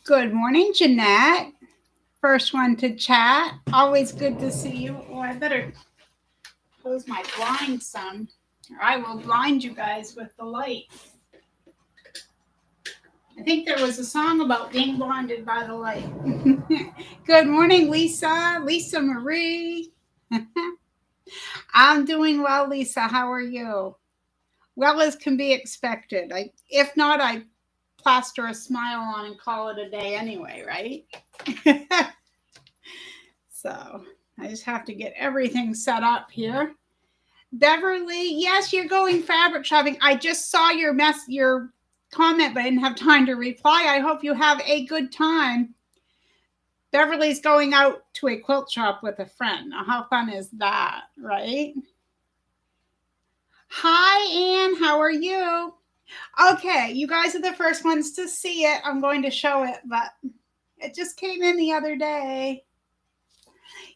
Good morning, Jeanette. First one to chat. Always good to see you. Oh, I better close my blind some, or I will blind you guys with the light. I think there was a song about being blinded by the light. Good morning, Lisa. Lisa Marie. I'm doing well, Lisa. How are you? Well as can be expected. If not, I plaster a smile on and call it a day anyway, right? So I just have to get everything set up here. Beverly, yes, you're going fabric shopping. I just saw your comment, but I didn't have time to reply. I hope you have a good time. Beverly's going out to a quilt shop with a friend. Now, how fun is that, right? Hi, Anne. How are you? Okay, you guys are the first ones to see it. I'm going to show it, but it just came in the other day.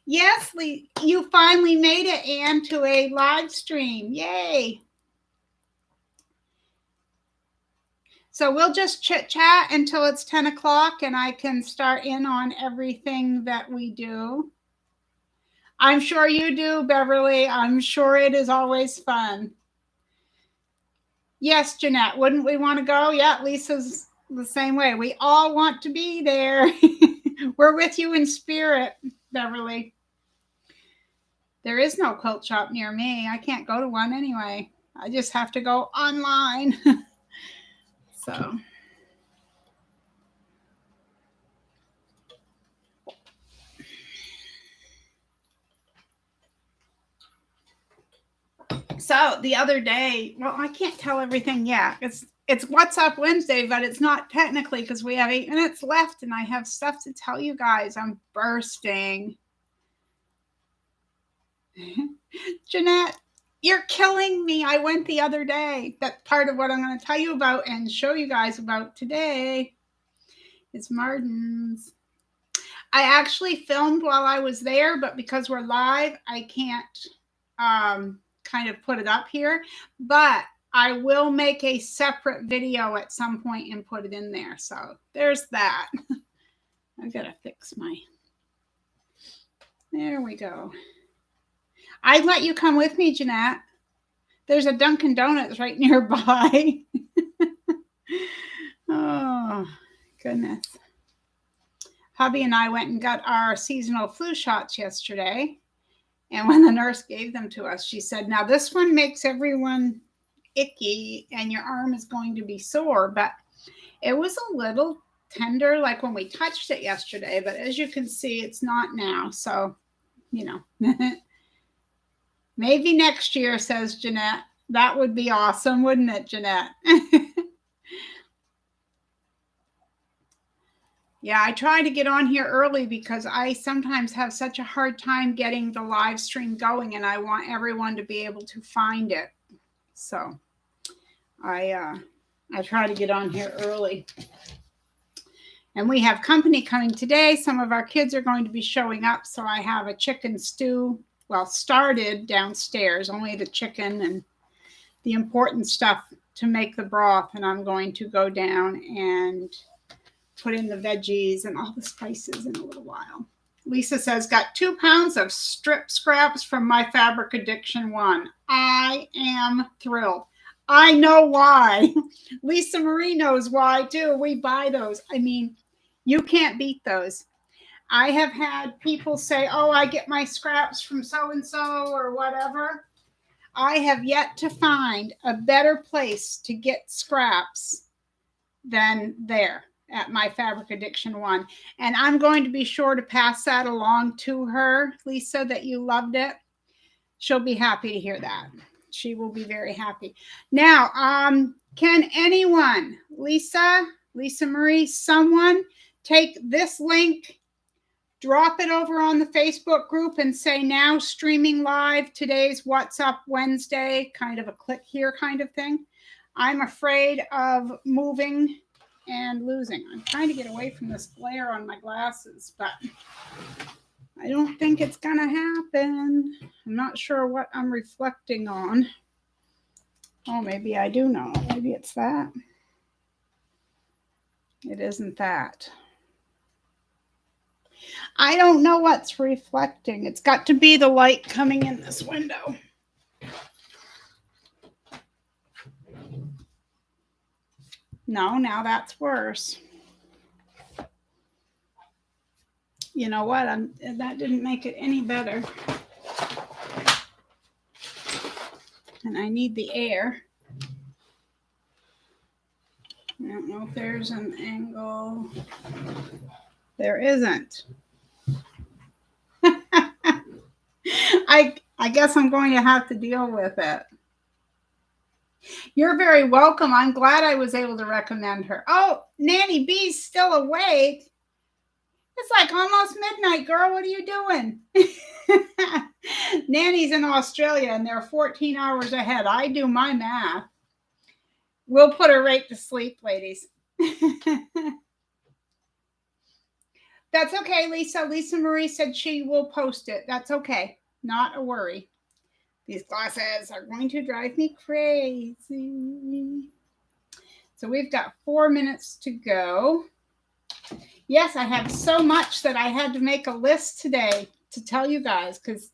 Yes, you finally made it, Anne, to a live stream. Yay. So we'll just chit chat until it's 10 o'clock and I can start in on everything that we do. I'm sure you do, Beverly. I'm sure it is always fun. Yes, Jeanette, wouldn't we want to go? Yeah, Lisa's the same way. We all want to be there. We're with you in spirit, Beverly. There is no quilt shop near me. I can't go to one anyway. I just have to go online. So the other day, well, I can't tell everything yet. It's What's Up Wednesday, but it's not technically because we have 8 minutes left and I have stuff to tell you guys. I'm bursting. Jeanette, you're killing me. I went the other day. That's part of what I'm going to tell you about and show you guys about today. It's Martin's. I actually filmed while I was there, but because we're live, I can't kind of put it up here. But I will make a separate video at some point and put it in there. So there's that. I've got to fix my... There we go. I'd let you come with me, Jeanette. There's a Dunkin' Donuts right nearby. Oh, goodness. Hubby and I went and got our seasonal flu shots yesterday. And when the nurse gave them to us, she said, now this one makes everyone icky and your arm is going to be sore. But it was a little tender like when we touched it yesterday. But as you can see, it's not now. So, you know, maybe next year, says Jeanette. That would be awesome, wouldn't it, Jeanette? Yeah, I try to get on here early because I sometimes have such a hard time getting the live stream going and I want everyone to be able to find it. So I try to get on here early. And we have company coming today. Some of our kids are going to be showing up. So I have a chicken stew, well, started downstairs, only the chicken and the important stuff to make the broth. And I'm going to go down and put in the veggies and all the spices in a little while. Lisa says, got 2 pounds of strip scraps from my fabric addiction one. I am thrilled. I know why. Lisa Marie knows why too. We buy those. I mean, you can't beat those. I have had people say, oh, I get my scraps from so-and-so or whatever. I have yet to find a better place to get scraps than there at my fabric addiction one. And I'm going to be sure to pass that along to her, Lisa, that you loved it. She'll be happy to hear that. She will be very happy. Now, can anyone, Lisa Marie, someone take this link, drop it over on the Facebook group and say now streaming live today's What's Up Wednesday, kind of a click here kind of thing. I'm afraid of moving and losing. I'm trying to get away from this glare on my glasses, but I don't think it's gonna happen. I'm not sure what I'm reflecting on. Oh, maybe I do know. Maybe it's that. It isn't that. I don't know what's reflecting. It's got to be the light coming in this window. No, now that's worse. You know what? That didn't make it any better. And I need the air. I don't know if there's an angle. There isn't. I guess I'm going to have to deal with it. You're very welcome. I'm glad I was able to recommend her. Oh, Nanny B's still awake. It's like almost midnight, girl. What are you doing? Nanny's in Australia and they're 14 hours ahead. I do my math. We'll put her right to sleep, ladies. That's okay, Lisa. Lisa Marie said she will post it. That's okay. Not a worry. These glasses are going to drive me crazy. So we've got 4 minutes to go. Yes, I have so much that I had to make a list today to tell you guys, because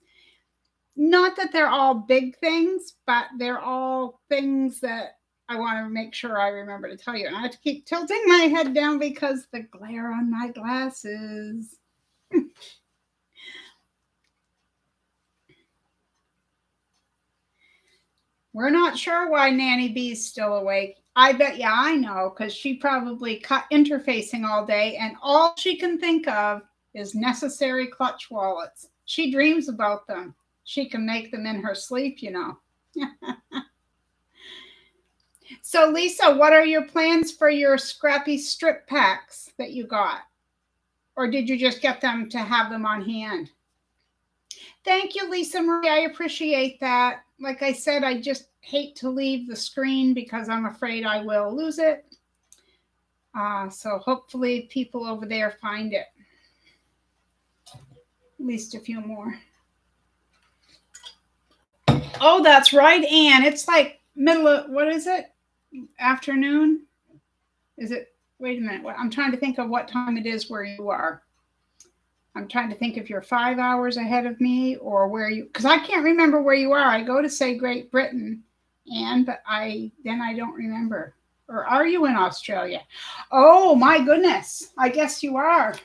not that they're all big things, but they're all things that I want to make sure I remember to tell you. And I have to keep tilting my head down because the glare on my glasses. We're not sure why Nanny B's still awake. I bet you I know, because she probably cut interfacing all day and all she can think of is necessary clutch wallets. She dreams about them. She can make them in her sleep, you know. So, Lisa, what are your plans for your Scrappy strip packs that you got? Or did you just get them to have them on hand? Thank you, Lisa Marie. I appreciate that. Like I said, I just hate to leave the screen because I'm afraid I will lose it. So hopefully people over there find it. At least a few more. Oh, that's right, Anne. It's like middle of, what is it? Afternoon? Is it? Wait a minute. I'm trying to think of what time it is where you are. I'm trying to think if you're 5 hours ahead of me or where you, because I can't remember where you are. I go to say Great Britain, Anne, but I don't remember. Or are you in Australia? Oh, my goodness. I guess you are.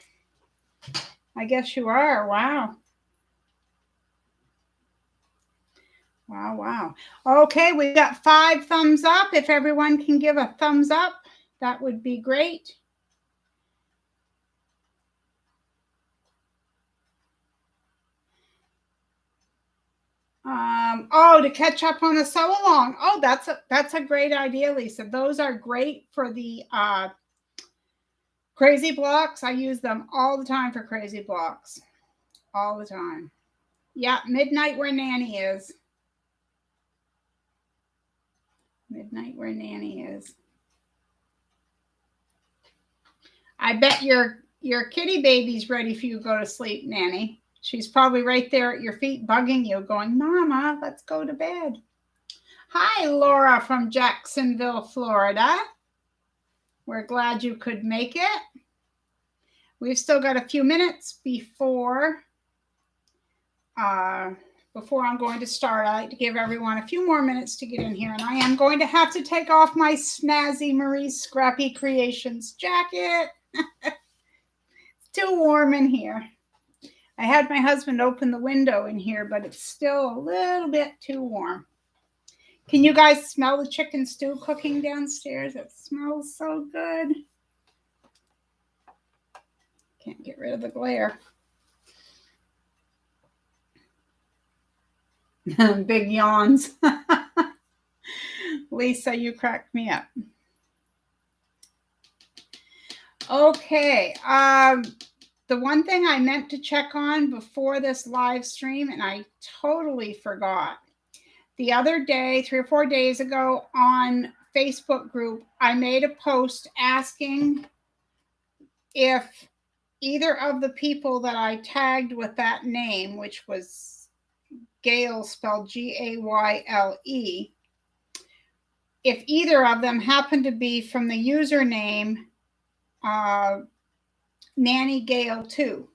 I guess you are. Wow. Wow, wow. Okay, we got 5 thumbs up. If everyone can give a thumbs up, that would be great. To catch up on the sew along. Oh, that's a great idea, Lisa. Those are great for the crazy blocks. I use them all the time for crazy blocks. All the time. Yeah, midnight where Nanny is. Midnight where Nanny is. I bet your kitty baby's ready for you to go to sleep, Nanny. She's probably right there at your feet bugging you, going, Mama, let's go to bed. Hi, Laura from Jacksonville, Florida. We're glad you could make it. We've still got a few minutes before I'm going to start. I like to give everyone a few more minutes to get in here, and I am going to have to take off my snazzy Marie Scrappy Creations jacket. It's too warm in here. I had my husband open the window in here, but it's still a little bit too warm. Can you guys smell the chicken stew cooking downstairs? It smells so good. Can't get rid of the glare. Big yawns. Lisa, you cracked me up. Okay. The one thing I meant to check on before this live stream, and I totally forgot. The other day, 3 or 4 days ago on Facebook group, I made a post asking if either of the people that I tagged with that name, which was Gayle, spelled Gayle, if either of them happened to be from the username Nanny Gayle 2.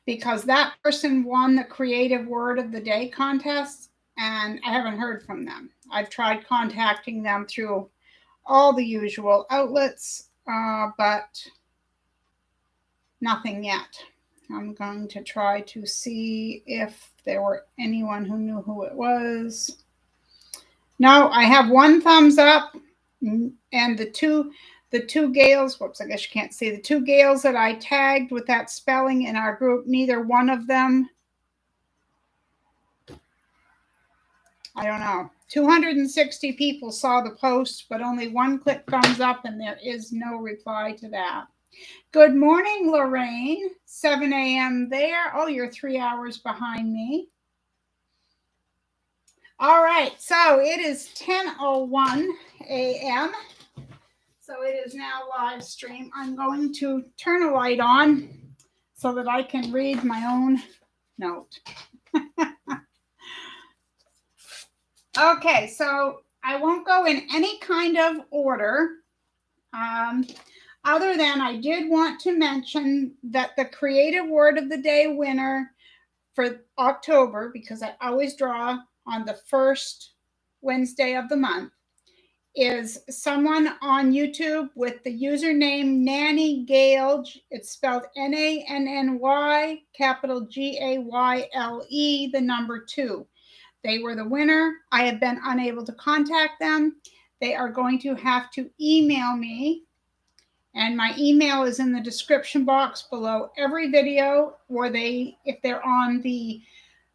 because that person won the Creative Word of the Day contest, and I haven't heard from them. I've tried contacting them through all the usual outlets, but nothing yet. I'm going to try to see if there were anyone who knew who it was. No, I have one thumbs up, and the two Gales, whoops, I guess you can't see, the two Gales that I tagged with that spelling in our group, neither one of them, I don't know, 260 people saw the post, but only one clicked thumbs up, and there is no reply to that. Good morning, Lorraine. 7 a.m. there. Oh, you're 3 hours behind me. All right, so it is 10:01 a.m. So it is now live stream. I'm going to turn a light on so that I can read my own note. Okay, so I won't go in any kind of order. Other than I did want to mention that the Creative Word of the Day winner for October, because I always draw on the first Wednesday of the month, is someone on YouTube with the username Nanny Gayle. It's spelled Nanny, capital Gayle, the number 2. They were the winner. I have been unable to contact them. They are going to have to email me, and my email is in the description box below every video, or if they're on the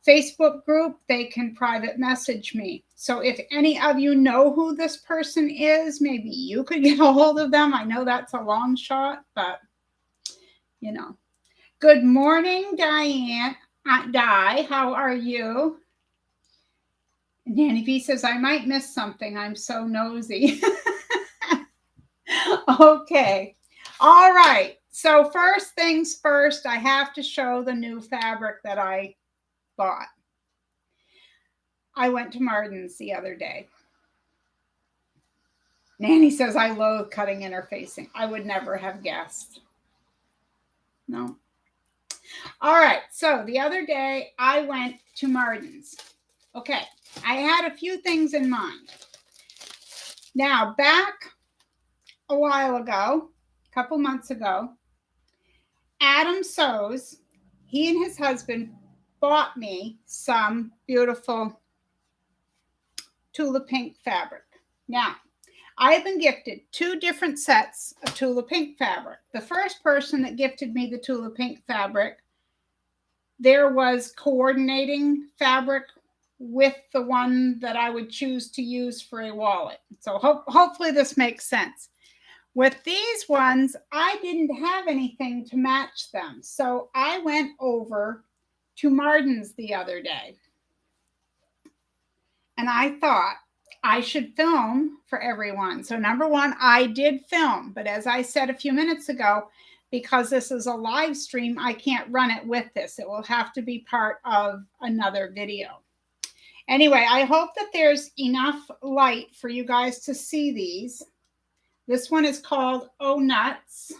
Facebook group, they can private message me. So if any of you know who this person is, maybe you could get a hold of them. I know that's a long shot, but you know. Good morning, Diane. Di, how are you? Nanny V says, I might miss something. I'm so nosy. Okay. All right. So first things first, I have to show the new fabric that I bought. I went to Martin's the other day. Nanny says, I loathe cutting interfacing. I would never have guessed. No. All right. So the other day I went to Martin's. Okay. I had a few things in mind. Now, back a while ago, a couple months ago, Adam Sews, he and his husband bought me some beautiful Tula Pink fabric. Now, I have been gifted 2 different sets of Tula Pink fabric. The first person that gifted me the Tula Pink fabric, there was coordinating fabric with the one that I would choose to use for a wallet. So hopefully this makes sense. With these ones, I didn't have anything to match them. So I went over to Martin's the other day. And I thought I should film for everyone. So number one, I did film. But as I said a few minutes ago, because this is a live stream, I can't run it with this. It will have to be part of another video. Anyway, I hope that there's enough light for you guys to see these. This one is called Oh Nuts.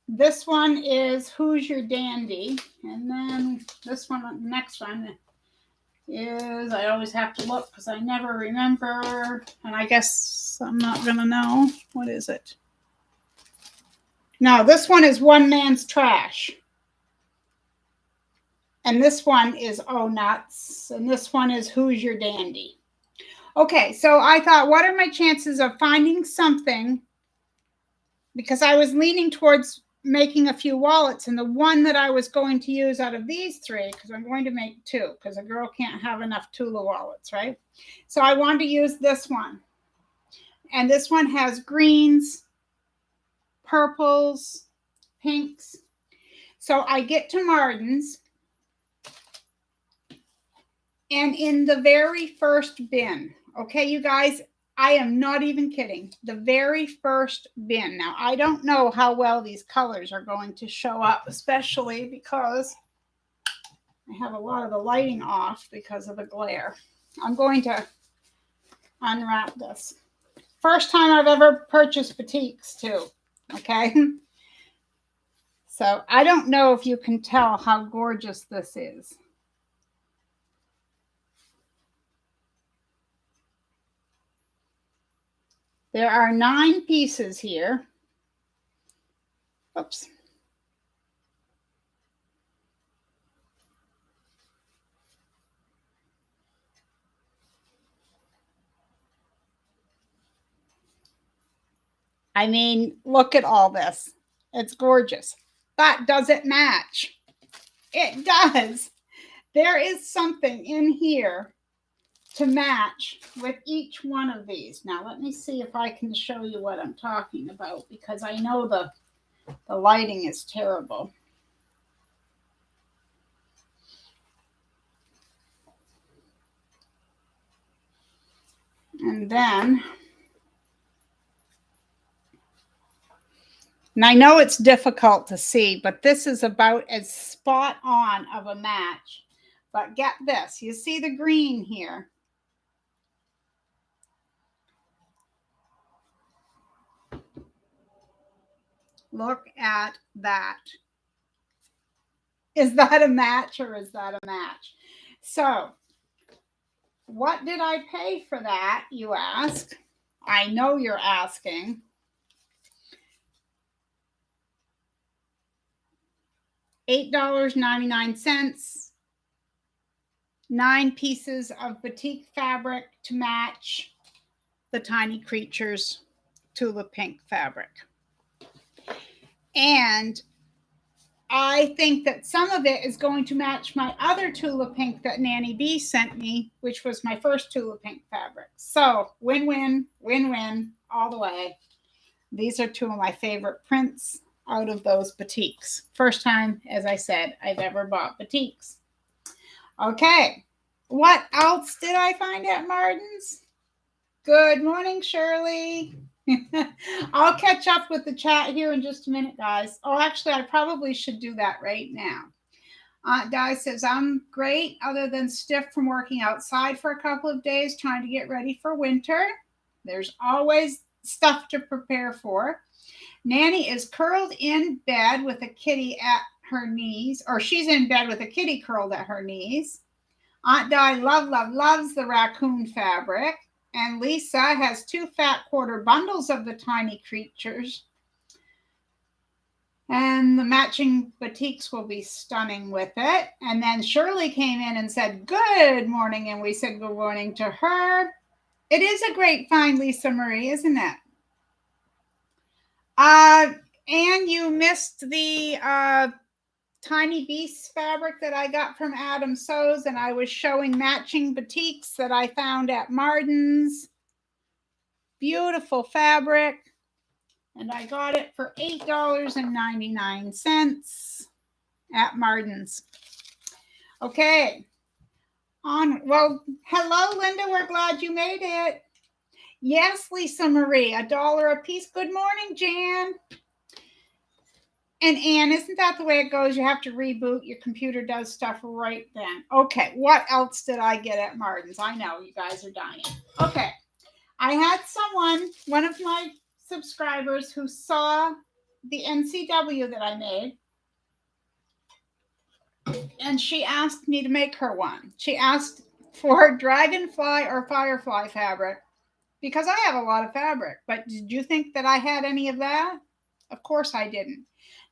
This one is Who's Your Dandy? And then this one, the next one is, I always have to look because I never remember. And I guess I'm not going to know. What is it? No, this one is One Man's Trash. And this one is Oh Nuts. And this one is Who's Your Dandy? Okay, so I thought, what are my chances of finding something? Because I was leaning towards making a few wallets. And the one that I was going to use out of these 3, because I'm going to make 2, because a girl can't have enough Tula wallets, right? So I wanted to use this one. And this one has greens, purples, pinks. So I get to Martin's. And in the very first bin, okay, you guys, I am not even kidding. The very first bin. Now, I don't know how well these colors are going to show up, especially because I have a lot of the lighting off because of the glare. I'm going to unwrap this. First time I've ever purchased batiks, too, okay? So I don't know if you can tell how gorgeous this is. There are 9 pieces here. Oops. I mean, look at all this. It's gorgeous. But does it match? It does. There is something in here to match with each one of these. Now, let me see if I can show you what I'm talking about, because I know the lighting is terrible. And then, and I know it's difficult to see, but this is about as spot on of a match. But get this, you see the green here. Look at that. Is that a match or is that a match? So, what did I pay for that, you ask? I know you're asking. $8.99. 9 pieces of batik fabric to match the Tiny Creatures tulip pink fabric. And I think that some of it is going to match my other tulip pink that Nanny B sent me, which was my first tulip pink fabric. So win-win, win-win all the way. These are 2 of my favorite prints out of those batiks. First time, as I said, I've ever bought batiks. Okay, what else did I find at Martin's? Good morning, Shirley. I'll catch up with the chat here in just a minute, guys. Oh, actually, I probably should do that right now. Aunt Di says, I'm great, other than stiff from working outside for a couple of days, trying to get ready for winter. There's always stuff to prepare for. Nanny is curled in bed with a kitty at her knees, or she's in bed with a kitty curled at her knees. Aunt Di loves the raccoon fabric. And Lisa has 2 fat quarter bundles of the Tiny Creatures. And the matching batiks will be stunning with it. And then Shirley came in and said, good morning. And we said good morning to her. It is a great find, Lisa Marie, isn't it? And you missed the Tiny Beasts fabric that I got from Adam Sews. And I was showing matching batiks that I found at Martin's. Beautiful fabric. And I got it for $8.99 at Martin's. Okay. Well, hello, Linda. We're glad you made it. Yes, Lisa Marie, $1 a piece. Good morning, Jan. And Anne, isn't that the way it goes? You have to reboot. Your computer does stuff right then. Okay, what else did I get at Martin's? I know you guys are dying. Okay. I had one of my subscribers who saw the NCW that I made, and she asked me to make her one. She asked for dragonfly or firefly fabric because I have a lot of fabric. But did you think that I had any of that? Of course I didn't.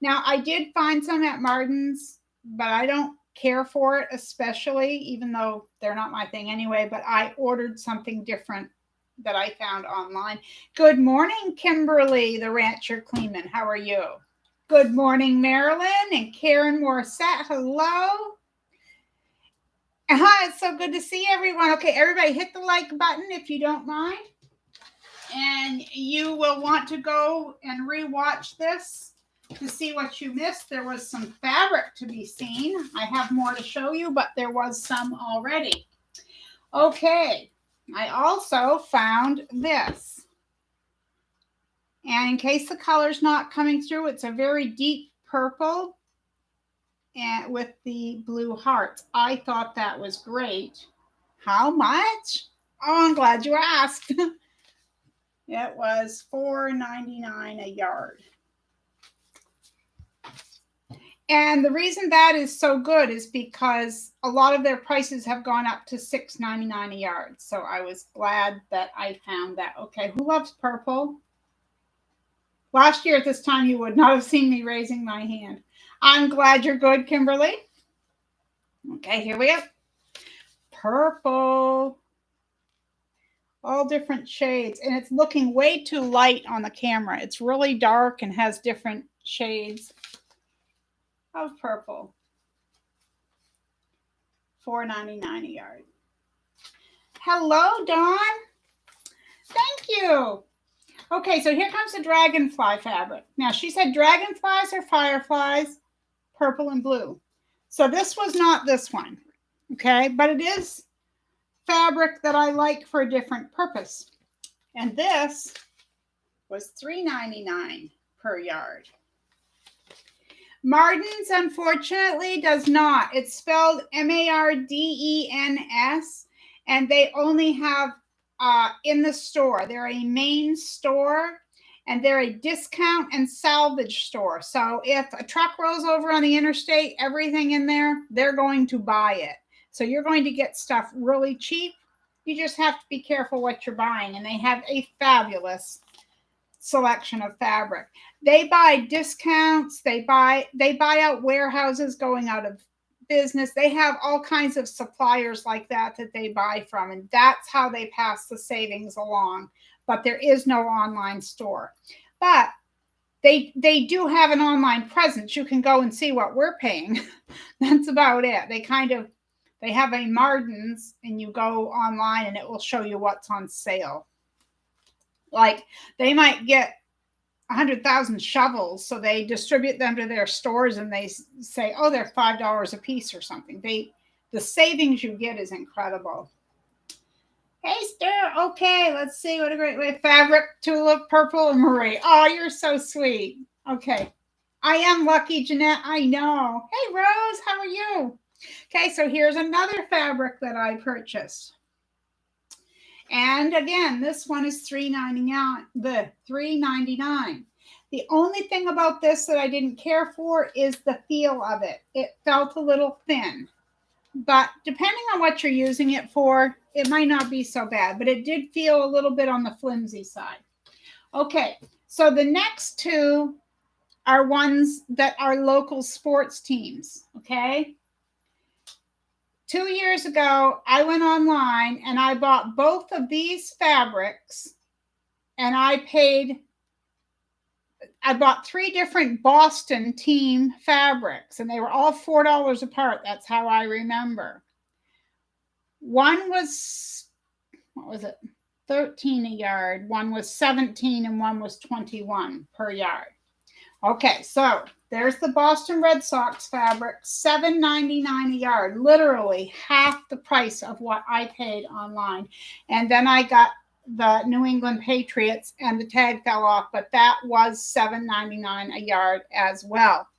Now, I did find some at Martin's, but I don't care for it especially, even though they're not my thing anyway, but I ordered something different that I found online. Good morning, Kimberly, the Rancher Kleeman. How are you? Good morning, Marilyn and Karen Morissette. Hello. It's so good to see everyone. Okay, everybody hit the like button if you don't mind. And you will want to go and rewatch this to see what you missed. There was some fabric to be seen. I have more to show you, but there was some already. Okay. I also found this. And in case the color's not coming through, it's a very deep purple and with the blue hearts. I thought that was great. How much? Oh, I'm glad you asked. It was $4.99 a yard. And the reason that is so good is because a lot of their prices have gone up to $6.99 a yard. So I was glad that I found that. Okay, who loves purple? Last year at this time, you would not have seen me raising my hand. I'm glad you're good, Kimberly. Okay, here we go. Purple. All different shades. And it's looking way too light on the camera. It's really dark and has different shades of purple. $4.99 a yard. Hello, Dawn. Thank you. Okay, so here comes the dragonfly fabric. Now, she said dragonflies or fireflies, purple and blue. So this was not this one, okay? But it is fabric that I like for a different purpose. And this was $3.99 per yard. Marden's, unfortunately, does not. It's spelled Mardens, and they only have in the store. They're a main store, and they're a discount and salvage store. So if a truck rolls over on the interstate, everything in there, they're going to buy it. So you're going to get stuff really cheap. You just have to be careful what you're buying, and they have a fabulous selection of fabric. They buy discounts. They buy out warehouses going out of business. They have all kinds of suppliers like that they buy from, and that's how they pass the savings along. But there is no online store. But they do have an online presence. You can go and see what we're paying. That's about it. They have a Marden's, and you go online and it will show you what's on sale. Like they might get 100,000 shovels, so they distribute them to their stores and they say, oh, they're $5 a piece or something. The savings you get is incredible. Hey, Stir. Okay, let's see. What a great way. Fabric, tulip, purple, and Marie. Oh, you're so sweet. Okay. I am lucky, Jeanette. I know. Hey, Rose, how are you? Okay, so here's another fabric that I purchased. And again, this one is $3.99. The only thing about this that I didn't care for is the feel of it. It felt a little thin. But depending on what you're using it for, it might not be so bad. But it did feel a little bit on the flimsy side. Okay, so the next two are ones that are local sports teams, okay? 2 years ago, I went online and I bought both of these fabrics, and I bought 3 different Boston team fabrics, and they were all $4 apart. That's how I remember. One was, what was it? 13 a yard. One was 17 and one was 21 per yard. Okay, so there's the Boston Red Sox fabric, $7.99 a yard, literally half the price of what I paid online. And then I got the New England Patriots, and the tag fell off, but that was $7.99 a yard as well.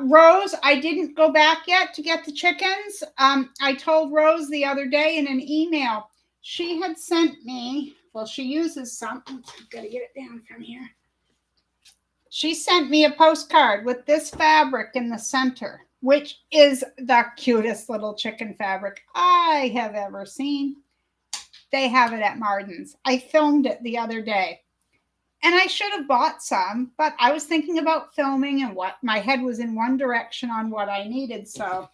Rose, I didn't go back yet to get the chickens. I told Rose the other day in an email, she had sent me, well, she uses some, I've got to get it down from here. She sent me a postcard with this fabric in the center, which is the cutest little chicken fabric I have ever seen. They have it at Marden's. I filmed it the other day. And I should have bought some, but I was thinking about filming and what my head was in one direction on what I needed. So,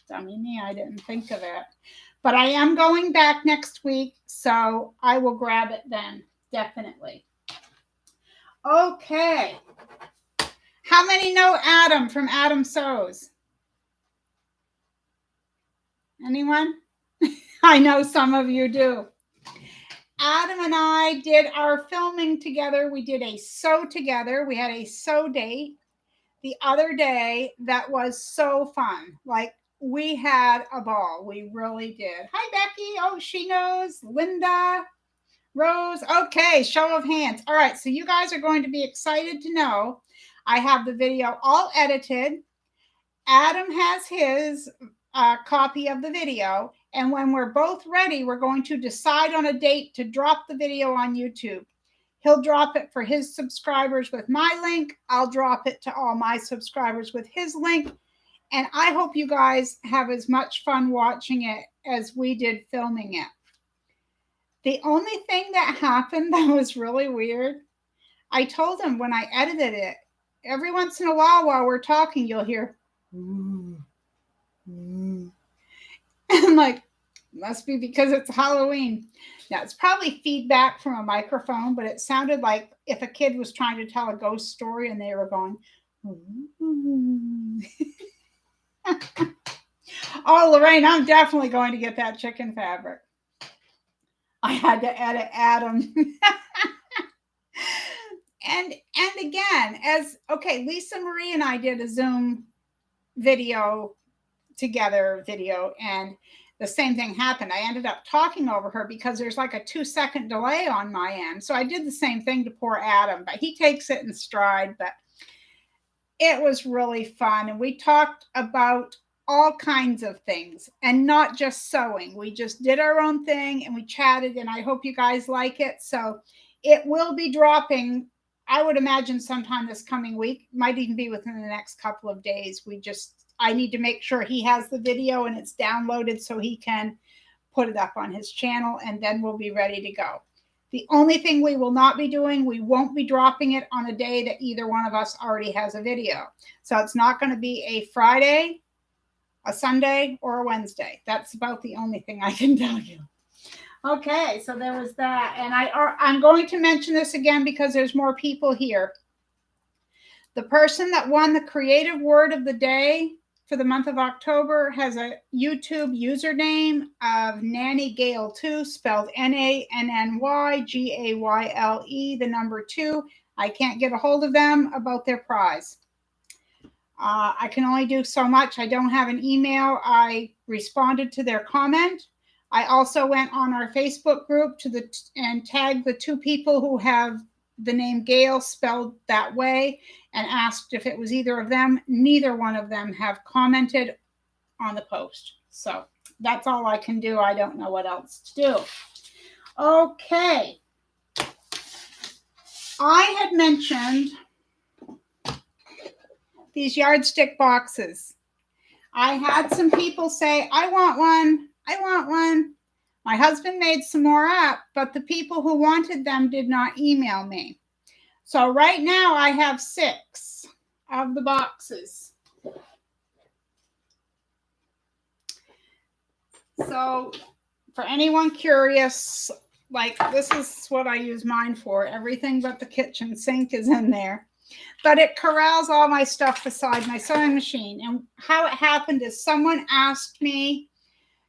dummy me, I didn't think of it. But I am going back next week, so I will grab it then, definitely. Okay. How many know Adam from Adam Sews? Anyone? I know some of you do. Adam and I did our filming together. We did a sew together. We had a sew date the other day that was so fun. Like, we had a ball. We really did. Hi, Becky. Oh, she knows. Linda. Rose. Okay, show of hands. All right, so you guys are going to be excited to know I have the video all edited. Adam has his copy of the video. And when we're both ready, we're going to decide on a date to drop the video on YouTube. He'll drop it for his subscribers with my link. I'll drop it to all my subscribers with his link. And I hope you guys have as much fun watching it as we did filming it. The only thing that happened that was really weird, I told him when I edited it, every once in a while we're talking, you'll hear, and I'm like, must be because it's Halloween. Now, it's probably feedback from a microphone, but it sounded like if a kid was trying to tell a ghost story and they were going, oh, Lorraine, I'm definitely going to get that chicken fabric. I had to edit Adam. And again, Lisa Marie and I did a Zoom video together, and the same thing happened. I ended up talking over her because there's like a 2-second delay on my end. So I did the same thing to poor Adam, but he takes it in stride. But it was really fun. And we talked about all kinds of things and not just sewing. We just did our own thing and we chatted, and I hope you guys like it. So it will be dropping, I would imagine, sometime this coming week. Might even be within the next couple of days. I need to make sure he has the video and it's downloaded so he can put it up on his channel, and then we'll be ready to go. The only thing we will not be doing, we won't be dropping it on a day that either one of us already has a video. So it's not going to be a Friday, a Sunday, or a Wednesday. That's about the only thing I can tell you. Okay, so there was that. And I'm going to mention this again because there's more people here. The person that won the creative word of the day for the month of October has a YouTube username of NannyGale2, spelled NANNYGAYLE, the number 2. I can't get a hold of them about their prize. I can only do so much. I don't have an email. I responded to their comment. I also went on our Facebook group and tagged the 2 people who have the name Gail spelled that way and asked if it was either of them. Neither one of them have commented on the post. So that's all I can do. I don't know what else to do. Okay. I had mentioned these Yardstick boxes. I had some people say, I want one. I want one. My husband made some more up, but the people who wanted them did not email me. So right now I have 6 of the boxes. So for anyone curious, like, this is what I use mine for. Everything but the kitchen sink is in there. But it corrals all my stuff beside my sewing machine. And how it happened is someone asked me,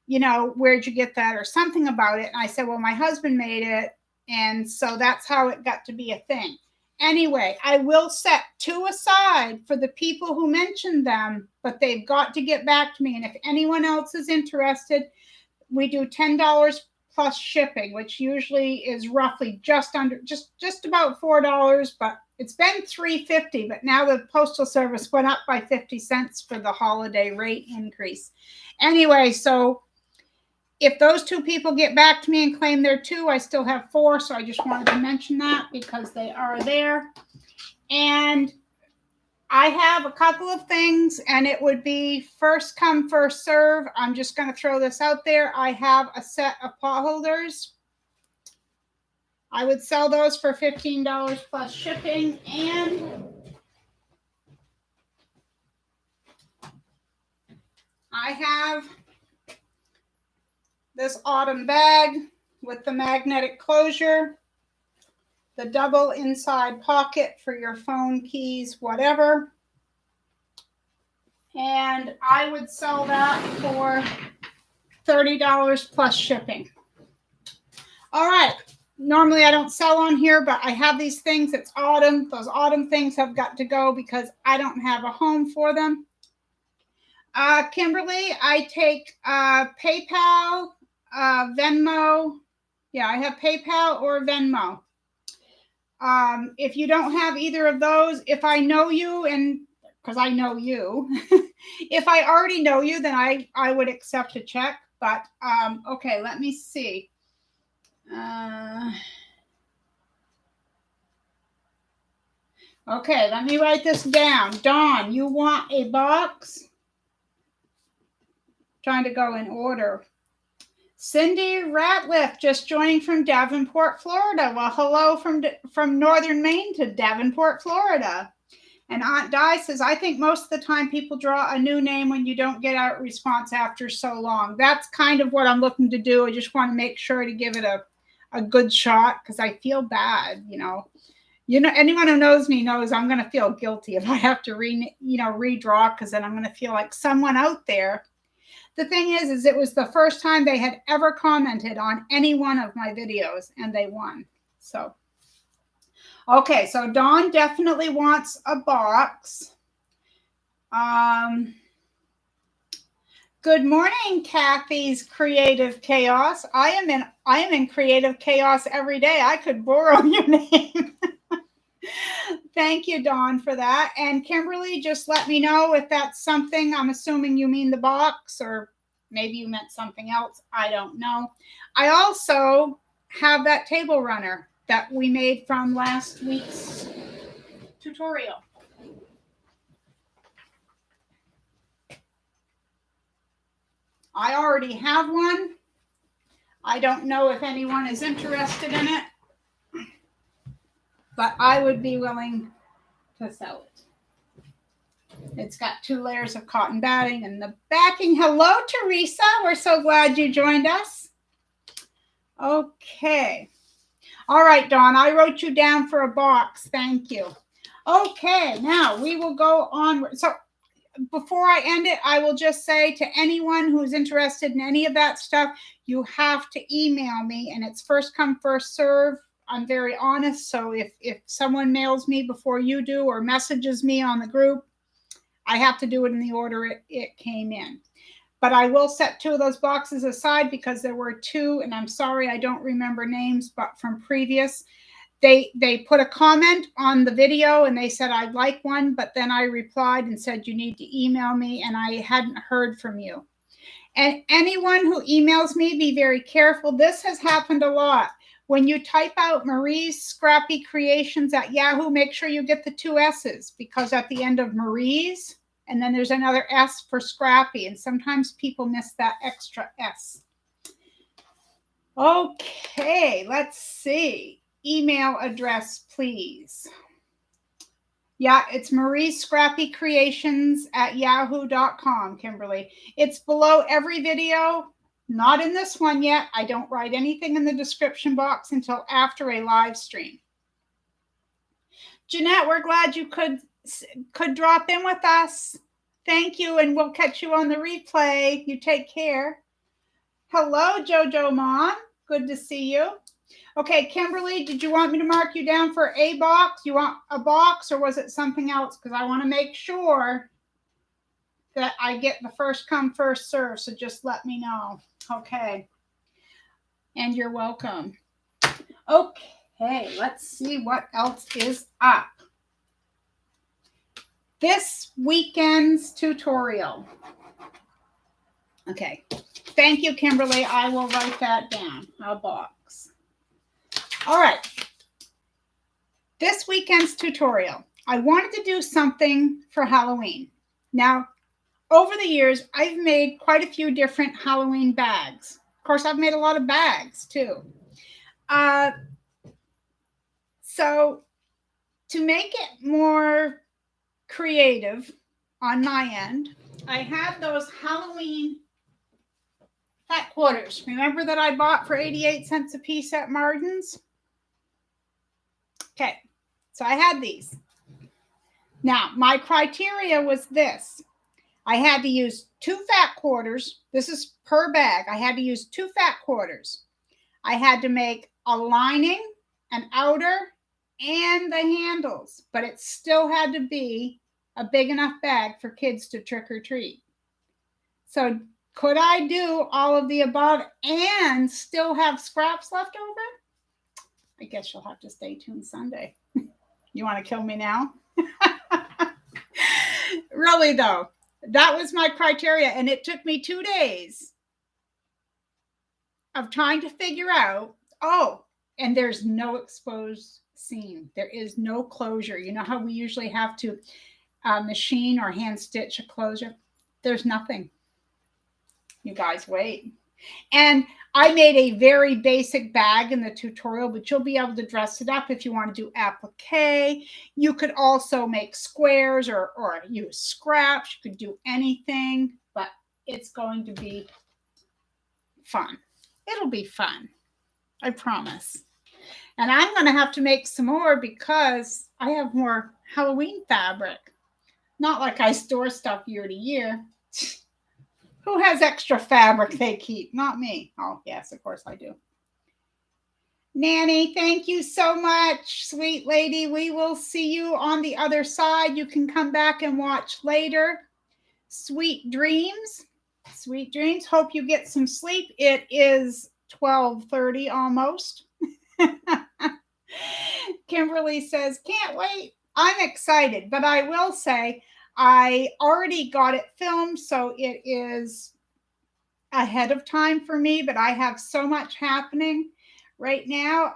you know, where'd you get that or something about it. And I said, well, my husband made it. And so that's how it got to be a thing. Anyway, I will set 2 aside for the people who mentioned them, but they've got to get back to me. And if anyone else is interested, we do $10 plus shipping, which usually is roughly just about $4, but it's been $3.50, but now the Postal Service went up by 50 cents for the holiday rate increase. Anyway, so if those 2 people get back to me and claim they're 2, I still have 4. So I just wanted to mention that because they are there. And I have a couple of things, and it would be first come, first serve. I'm just going to throw this out there. I have a set of pot holders. I would sell those for $15 plus shipping. And I have this autumn bag with the magnetic closure, the double inside pocket for your phone, keys, whatever. And I would sell that for $30 plus shipping. All right. Normally I don't sell on here, but I have these things. It's autumn. Those autumn things have got to go because I don't have a home for them. Kimberly, I take PayPal, Venmo. Yeah, I have PayPal or Venmo. If you don't have either of those, if I know you, and because I know you, if I already know you, then I would accept a check. But okay, let me see. Okay, let me write this down. Dawn, you want a box? Trying to go in order. Cindy Ratliff just joining from Davenport, Florida. Well, hello from northern Maine to Davenport, Florida. And Aunt Di says, I think most of the time people draw a new name when you don't get a response after so long. That's kind of what I'm looking to do. I just want to make sure to give it a good shot because I feel bad, anyone who knows me knows I'm going to feel guilty if I have to redraw, because then I'm going to feel like someone out there. The thing is it was the first time they had ever commented on any one of my videos, and they won. So, okay, so Dawn definitely wants a box. Good morning, Kathy's Creative Chaos. I am in creative chaos every day. I could borrow your name. Thank you, Dawn, for that. And Kimberly, just let me know if that's something. I'm assuming you mean the box, or maybe you meant something else. I don't know. I also have that table runner that we made from last week's tutorial. I already have one. I don't know if anyone is interested in it, but I would be willing to sell it. It's got 2 layers of cotton batting and the backing. Hello, Teresa. We're so glad you joined us. Okay. All right, Dawn, I wrote you down for a box. Thank you. Okay, now we will go on. So before I end it, I will just say to anyone who's interested in any of that stuff, you have to email me, and it's first come, first serve. I'm very honest. So if someone mails me before you do or messages me on the group, I have to do it in the order it came in. But I will set 2 of those boxes aside because there were 2, and I'm sorry I don't remember names, but from previous. They put a comment on the video and they said, I'd like one, but then I replied and said, you need to email me, and I hadn't heard from you. And anyone who emails me, be very careful. This has happened a lot. When you type out Marie's Scrappy Creations at Yahoo, make sure you get the 2 S's, because at the end of Marie's, and then there's another S for Scrappy, and sometimes people miss that extra S. Okay, let's see. Email address, please. Yeah, it's Marie's Scrappy Creations at yahoo.com, Kimberly. It's below every video. Not in this one yet. I don't write anything in the description box until after a live stream. Jeanette, we're glad you could drop in with us. Thank you, and we'll catch you on the replay. You take care. Hello, Jojo Mom. Good to see you. Okay, Kimberly, did you want me to mark you down for a box? You want a box, or was it something else? Because I want to make sure that I get the first come, first serve. So just let me know. Okay. And you're welcome. Okay, let's see what else is up. This weekend's tutorial. Okay. Thank you, Kimberly. I will write that down. A box. All right. This weekend's tutorial. I wanted to do something for Halloween. Now, over the years, I've made quite a few different Halloween bags. Of course, I've made a lot of bags too. So to make it more creative on my end, I have those Halloween fat quarters. Remember that I bought for 88 cents a piece at Martin's? Okay, so I had these. Now, my criteria was this. I had to use 2 fat quarters. This is per bag. I had to use 2 fat quarters. I had to make a lining, an outer, and the handles, but it still had to be a big enough bag for kids to trick or treat. So could I do all of the above and still have scraps left over? I guess you'll have to stay tuned Sunday. You want to kill me now? Really, though, that was my criteria, and it took me 2 days of trying to figure out, oh, and there's no exposed seam. There is no closure. You know how we usually have to machine or hand stitch a closure? There's nothing. You guys wait. And I made a very basic bag in the tutorial, but you'll be able to dress it up if you want to do applique. You could also make squares or use scraps. You could do anything, but it's going to be fun. It'll be fun. I promise. And I'm going to have to make some more because I have more Halloween fabric. Not like I store stuff year to year. Who has extra fabric they keep? Not me. Oh, yes, of course I do. Nanny, thank you so much, sweet lady. We will see you on the other side. You can come back and watch later. Sweet dreams. Sweet dreams. Hope you get some sleep. It is 12:30 almost. Kimberly says, can't wait. I'm excited, but I will say I already got it filmed, so it is ahead of time for me, but I have so much happening right now.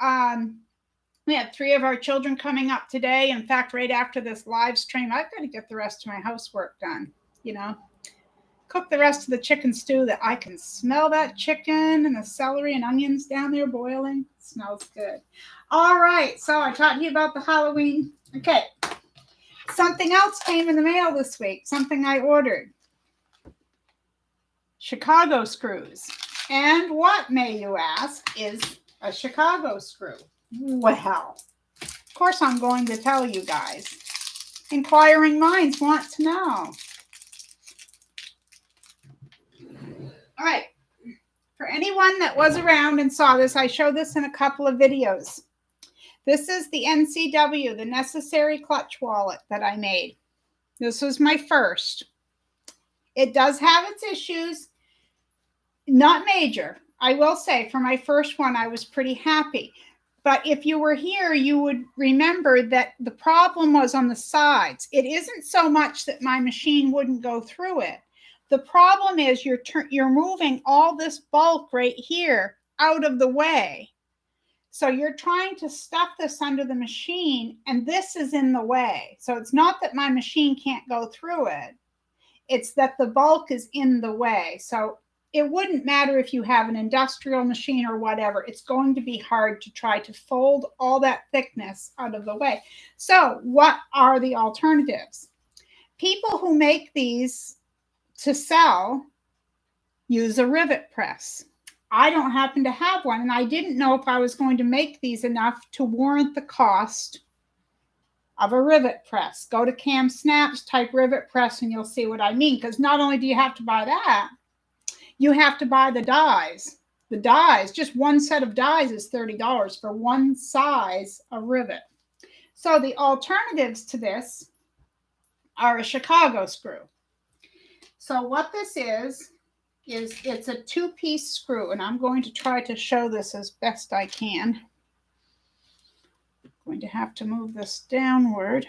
We have 3 of our children coming up today. In fact, right after this live stream, I've got to get the rest of my housework done, you know. Cook the rest of the chicken stew that I can smell that chicken and the celery and onions down there boiling. It smells good. All right, so I talked to you about the Halloween. Okay, something else came in the mail this week, something I ordered. Chicago screws. And what, may you ask, is a Chicago screw? Well, of course I'm going to tell you guys. Inquiring minds want to know. All right. For anyone that was around and saw this, I showed this in a couple of videos. This is the NCW, the Necessary Clutch Wallet that I made. This was my first. It does have its issues, not major. I will say for my first one, I was pretty happy. But if you were here, you would remember that the problem was on the sides. It isn't so much that my machine wouldn't go through it. The problem is you're moving all this bulk right here out of the way. So you're trying to stuff this under the machine, and this is in the way. So it's not that my machine can't go through it. It's that the bulk is in the way. So it wouldn't matter if you have an industrial machine or whatever. It's going to be hard to try to fold all that thickness out of the way. So what are the alternatives? People who make these to sell use a rivet press. I don't happen to have one, and I didn't know if I was going to make these enough to warrant the cost of a rivet press. Go to Cam Snaps, type rivet press, and you'll see what I mean. Because not only do you have to buy that, you have to buy the dies. The dies, just one set of dies is $30 for one size of rivet. So the alternatives to this are a Chicago screw. So what this is it's a 2-piece screw, and I'm going to try to show this as best I can. I'm going to have to move this downward.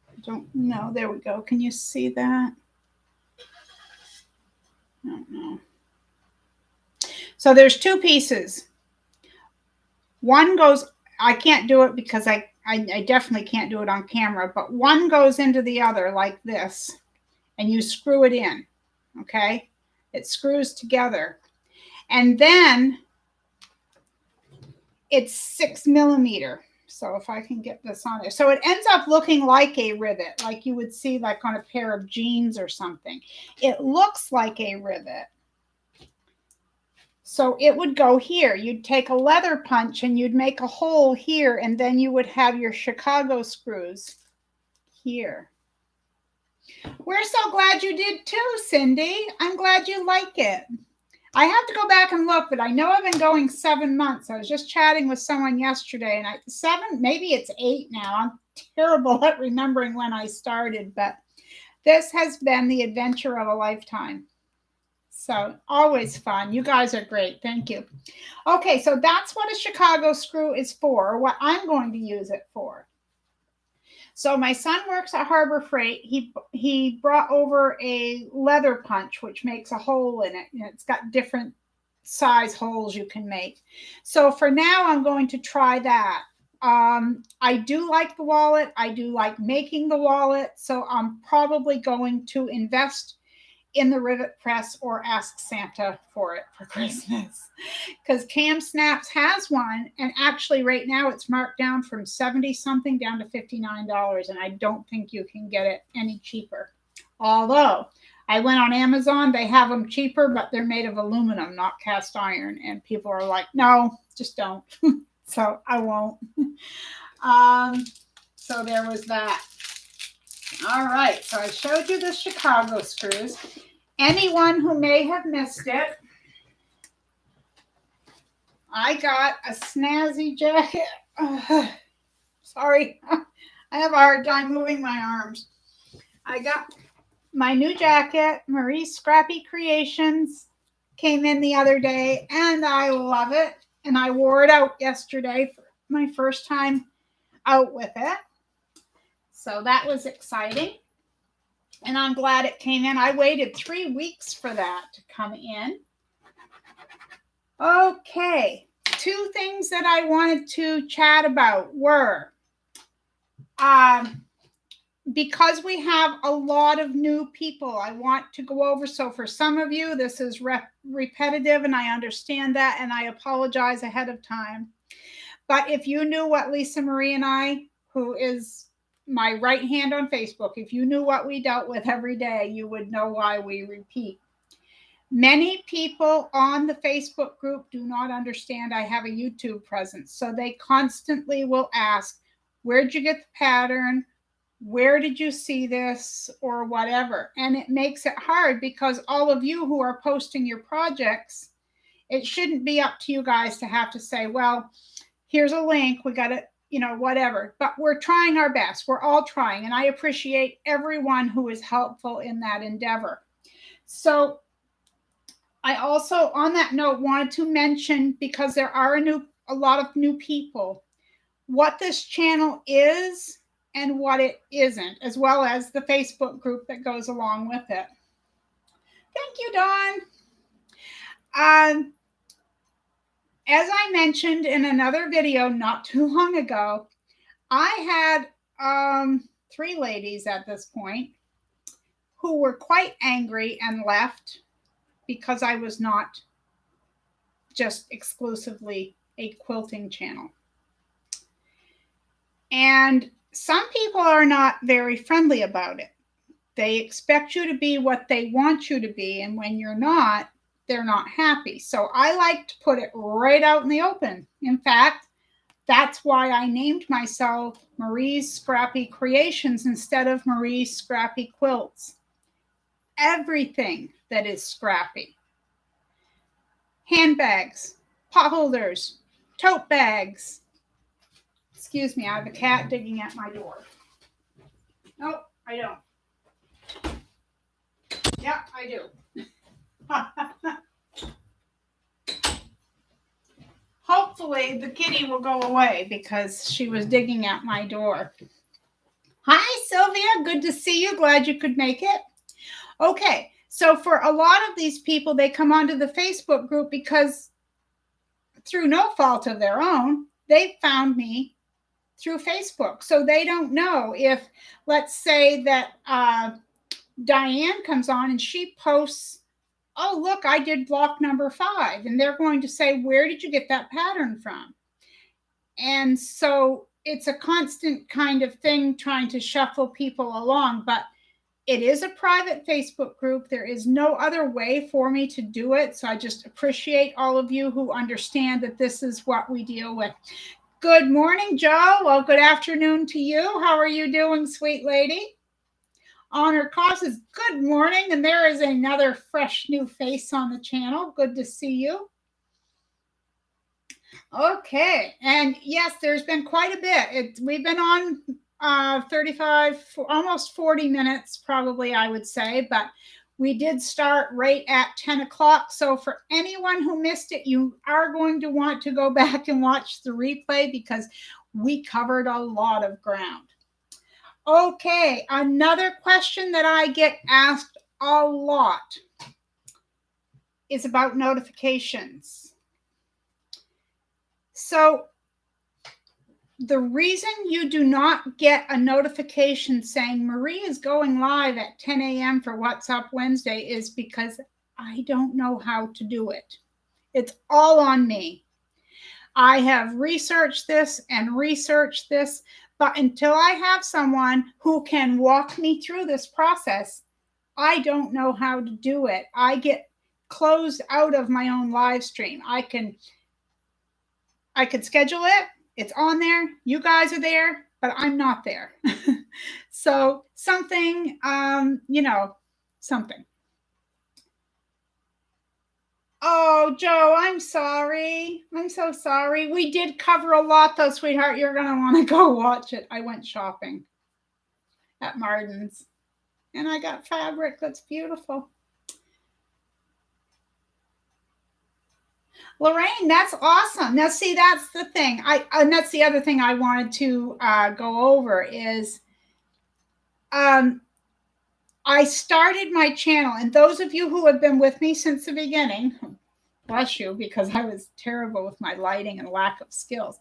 I don't know. There we go. Can you see that? I don't know. So there's 2 pieces. One goes, I can't do it because I definitely can't do it on camera, but one goes into the other like this, and you screw it in, okay? It screws together. And then it's 6 millimeter. So if I can get this on there. So it ends up looking like a rivet, like you would see like on a pair of jeans or something. It looks like a rivet. So it would go here. You'd take a leather punch and you'd make a hole here, and then you would have your Chicago screws here. We're so glad you did too, Cindy. I'm glad you like it. I have to go back and look, but I know I've been going 7 months. I was just chatting with someone yesterday, and 7, maybe it's 8 now. I'm terrible at remembering when I started, but this has been the adventure of a lifetime. So always fun. You guys are great. Thank you. Okay, so that's what a Chicago screw is for, or what I'm going to use it for. So my son works at Harbor Freight. He brought over a leather punch, which makes a hole in it. And it's got different size holes you can make. So for now, I'm going to try that. I do like the wallet. I do like making the wallet. So I'm probably going to invest in the rivet press or ask Santa for it for Christmas, because Cam Snaps has one, and actually right now it's marked down from 70 something down to $59, and I don't think you can get it any cheaper. Although I went on Amazon, they have them cheaper, but they're made of aluminum, not cast iron, and people are like, no, just don't. So I won't. So there was that. All right, so I showed you the Chicago screws. Anyone who may have missed it, I got a snazzy jacket. Sorry, I have a hard time moving my arms. I got my new jacket, Marie's Scrappy Creations, came in the other day, and I love it. And I wore it out yesterday for my first time out with it. So that was exciting. And I'm glad it came in. I waited 3 weeks for that to come in. Okay. 2 things that I wanted to chat about were, because we have a lot of new people, I want to go over. So for some of you, this is repetitive, and I understand that, and I apologize ahead of time. But if you knew what Lisa Marie and I, who is my right hand on Facebook, if you knew what we dealt with every day, you would know why we repeat. Many people on the Facebook group do not understand I have a YouTube presence. So they constantly will ask, where'd you get the pattern? Where did you see this? Or whatever. And it makes it hard because all of you who are posting your projects, it shouldn't be up to you guys to have to say, well, here's a link. We got to, whatever. But we're trying our best. We're all trying. And I appreciate everyone who is helpful in that endeavor. So I also, on that note, wanted to mention, because there are a lot of new people, what this channel is and what it isn't, as well as the Facebook group that goes along with it. Thank you, Dawn. As I mentioned in another video not too long ago, I had 3 ladies at this point who were quite angry and left because I was not just exclusively a quilting channel. And some people are not very friendly about it. They expect you to be what they want you to be, and when you're not, they're not happy. So I like to put it right out in the open. In fact, that's why I named myself Marie's Scrappy Creations instead of Marie's Scrappy Quilts. Everything that is scrappy. Handbags, pot holders, tote bags. Excuse me, I have a cat digging at my door. Nope, I don't. Yeah, I do. Hopefully the kitty will go away because she was digging at my door. Hi, Sylvia. Good to see you. Glad you could make it. Okay, so for a lot of these people, they come onto the Facebook group because through no fault of their own, they found me through Facebook. So they don't know if, let's say that Diane comes on and she posts, oh, look, I did block number 5. And they're going to say, where did you get that pattern from? And so it's a constant kind of thing trying to shuffle people along. But it is a private Facebook group. There is no other way for me to do it. So I just appreciate all of you who understand that this is what we deal with. Good morning, Joe. Well, good afternoon to you. How are you doing, sweet lady? Honor Cost says, good morning. And there is another fresh new face on the channel. Good to see you. Okay. And yes, there's been quite a bit. We've been on 35, almost 40 minutes, probably, I would say. But we did start right at 10 o'clock. So for anyone who missed it, you are going to want to go back and watch the replay because we covered a lot of ground. Okay, another question that I get asked a lot is about notifications. So the reason you do not get a notification saying Marie is going live at 10 a.m. for What's Up Wednesday is because I don't know how to do it. It's all on me. I have researched this and researched this, but until I have someone who can walk me through this process, I don't know how to do it. I get closed out of my own live stream. I could schedule it. It's on there. You guys are there, but I'm not there. So something, something. Oh, Joe, I'm sorry. I'm so sorry. We did cover a lot, though, sweetheart. You're going to want to go watch it. I went shopping at Martin's, and I got fabric that's beautiful. Lorraine, that's awesome. Now, see, that's the thing. And that's the other thing I wanted to go over is I started my channel, and those of you who have been with me since the beginning, bless you, because I was terrible with my lighting and lack of skills.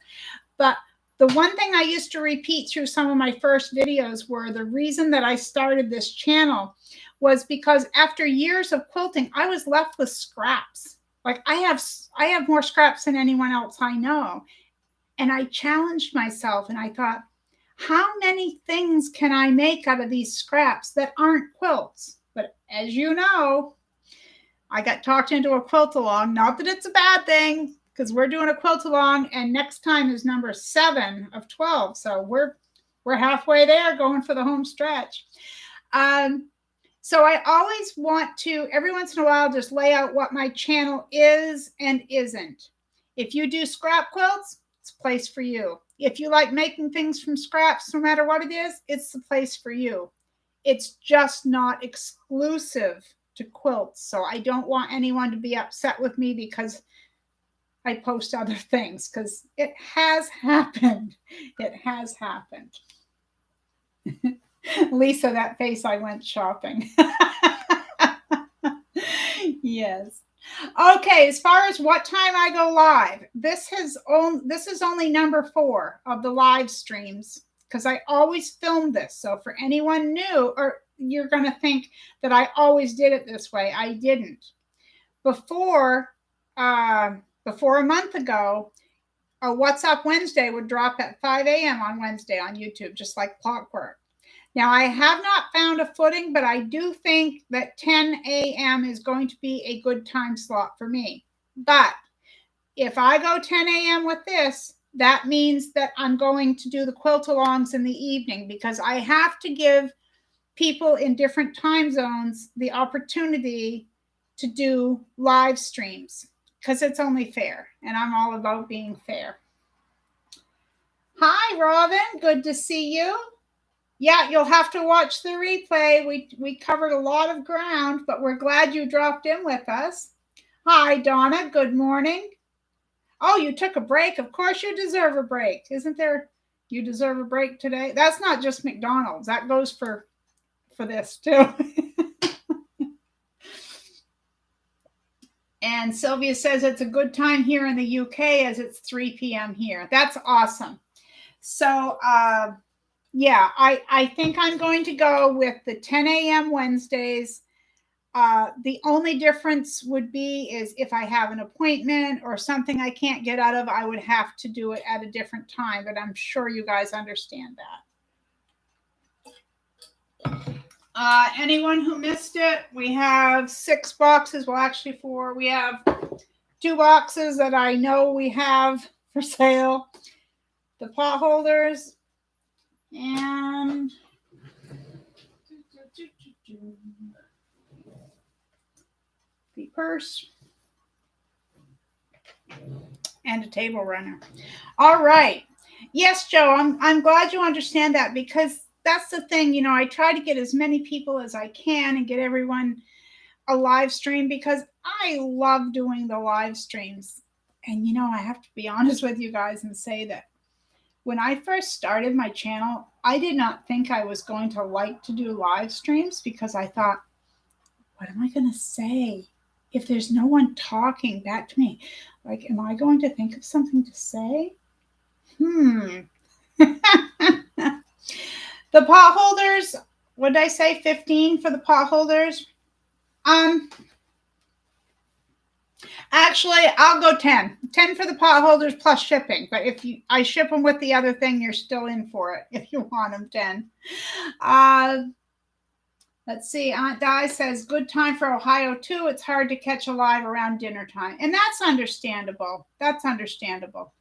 But the one thing I used to repeat through some of my first videos were the reason that I started this channel was because after years of quilting, I was left with scraps. Like I have more scraps than anyone else I know. And I challenged myself and I thought, how many things can I make out of these scraps that aren't quilts? But as you know, I got talked into a quilt along. Not that it's a bad thing, because we're doing a quilt along, and next time is number 7 of 12. So we're halfway there, going for the home stretch. So I always want to, every once in a while, just lay out what my channel is and isn't. If you do scrap quilts, it's a place for you. If you like making things from scraps, no matter what it is, it's the place for you. It's just not exclusive to quilts. So I don't want anyone to be upset with me because I post other things, because it has happened. It has happened. Lisa, that face, I went shopping. Yes. Okay, as far as what time I go live, this is only number 4 of the live streams, because I always film this. So for anyone new, or you're going to think that I always did it this way. I didn't. Before a month ago, a What's Up Wednesday would drop at 5 a.m. on Wednesday on YouTube, just like clockwork. Now, I have not found a footing, but I do think that 10 a.m. is going to be a good time slot for me. But if I go 10 a.m. with this, that means that I'm going to do the quilt-alongs in the evening, because I have to give people in different time zones the opportunity to do live streams, because it's only fair, and I'm all about being fair. Hi, Robin. Good to see you. Yeah, you'll have to watch the replay. We covered a lot of ground, but we're glad you dropped in with us. Hi, Donna. Good morning. Oh, you took a break. Of course you deserve a break. Isn't there? You deserve a break today. That's not just McDonald's. That goes for this too. And Sylvia says it's a good time here in the UK as it's 3 p.m. here. That's awesome. So, yeah, I think I'm going to go with the 10 a.m. Wednesdays. The only difference would be is if I have an appointment or something I can't get out of, I would have to do it at a different time. But I'm sure you guys understand that. Anyone who missed it, we have 6 boxes. Well, actually 4. We have 2 boxes that I know we have for sale. The pot holders. And the purse and a table runner. All right. Yes, Joe, I'm glad you understand that, because that's the thing. You know, I try to get as many people as I can and get everyone a live stream, because I love doing the live streams. And, you know, I have to be honest with you guys and say that when I first started my channel, I did not think I was going to like to do live streams, because I thought, what am I going to say if there's no one talking back to me? Like, am I going to think of something to say? The pot holders, what did I say? 15 for the pot holders? Actually, I'll go 10. 10 for the pot holders plus shipping. But if I ship them with the other thing, you're still in for it if you want them 10. Let's see. Aunt Di says, good time for Ohio too. It's hard to catch a live around dinner time. And that's understandable. That's understandable.